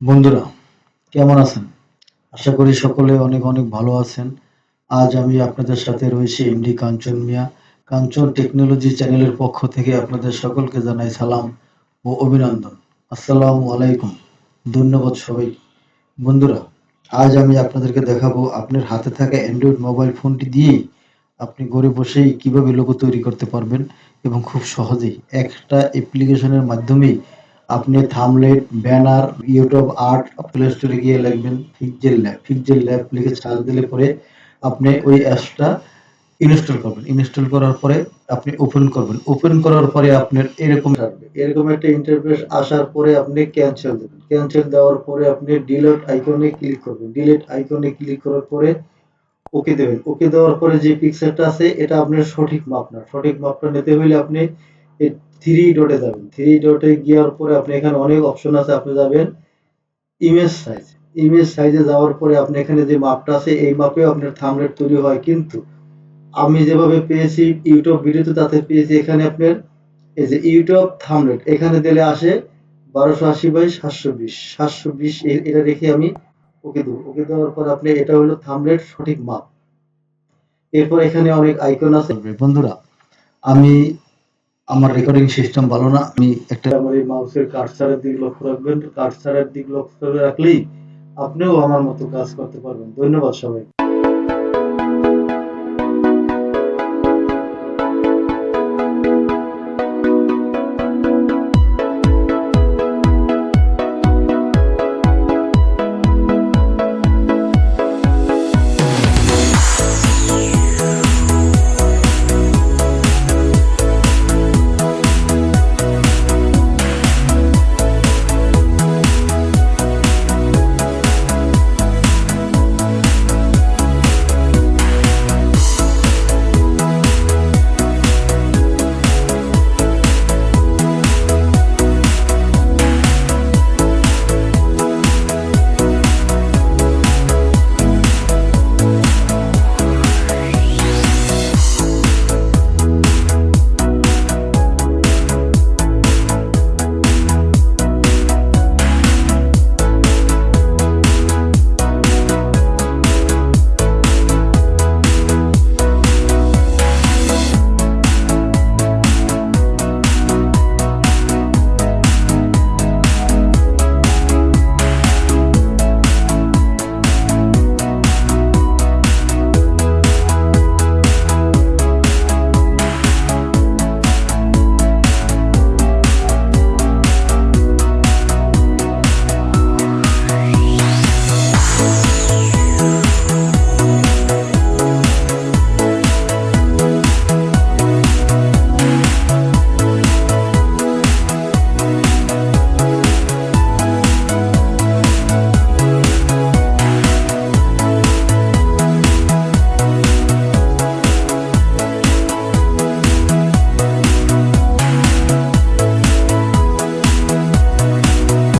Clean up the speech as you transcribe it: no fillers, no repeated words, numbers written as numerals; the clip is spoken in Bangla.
বন্ধুরা, কেমন আছেন? আশা করি সকলে অনেক অনেক ভালো আছেন। আজ আমি আপনাদের সাথে রয়েছি এমডি কাঞ্চন মিয়া। কাঞ্চন টেকনোলজি চ্যানেলের পক্ষ থেকে আপনাদের সকলকে জানাই সালাম ও অভিনন্দন। আসসালামু আলাইকুম। ধন্যবাদ সবাইকে। বন্ধুরা, আজ আমি আপনাদেরকে দেখাবো আপনার হাতে থাকা অ্যান্ড্রয়েড মোবাইল ফোনটি দিয়েই আপনি ঘরে বসেই কিভাবে লোগো তৈরি করতে পারবেন এবং খুব সহজেই একটা অ্যাপ্লিকেশনের মাধ্যমেই আপনি thumbnail, banner, YouTube art play স্টোরে গিয়ে লিখবেন পিক্সেল ল্যাব লিখে সার্চ দিলে পরে আপনি ওই অ্যাপসটা ইনস্টল করবেন। ইনস্টল করার পরে আপনি ওপেন করবেন। ওপেন করার পরে আপনার এরকম আসবে। এরকম একটা ইন্টারফেস আসার পরে আপনি ক্যান্সেল দেবেন। ক্যান্সেল দেওয়ার পরে আপনি ডিলিট আইকনে ক্লিক করবেন। ডিলিট আইকনে ক্লিক করার পরে ওকে দেবেন। ওকে দেওয়ার পরে যে পিক্সেলটা আছে এটা আপনার সঠিক মাপ না। সঠিক মাপটা নিতে হইলে আপনি এই থ্রি ডটে যাবেন। থ্রি ডটে যাওয়ার পরে আপনি এখানে অনেক অপশন আছে। আপনি যাবেন ইমেজ সাইজ। ইমেজ সাইজে যাওয়ার পরে আপনি এখানে যে মাপটা আছে এই মাপেও আপনার থাম্বনেল তৈরি হয়, কিন্তু আমি যেভাবে পেয়েছি ইউটিউব ভিডিওতে তাতে পেয়েছি এখানে আপনার এই যে ইউটিউব থাম্বনেল এখানে দিলে আসে 1280 বাই 720 720 এটা রেখে আমি ওকে দেবো। ওকে দেওয়ার পর আপনি এটা হলো থাম্বনেল সঠিক মাপ। এরপর এখানে অনেক আইকন আছে। বন্ধুরা, আমি আমার রেকর্ডিং সিস্টেম ভালো না। আমি একটা আমার এই মাউসের কার্সারের দিকে লক্ষ্য রাখবেন। কার্সারের দিকে লক্ষ্য রাখলেই আপনিও আমার মতো কাজ করতে পারবেন। ধন্যবাদ সবাই।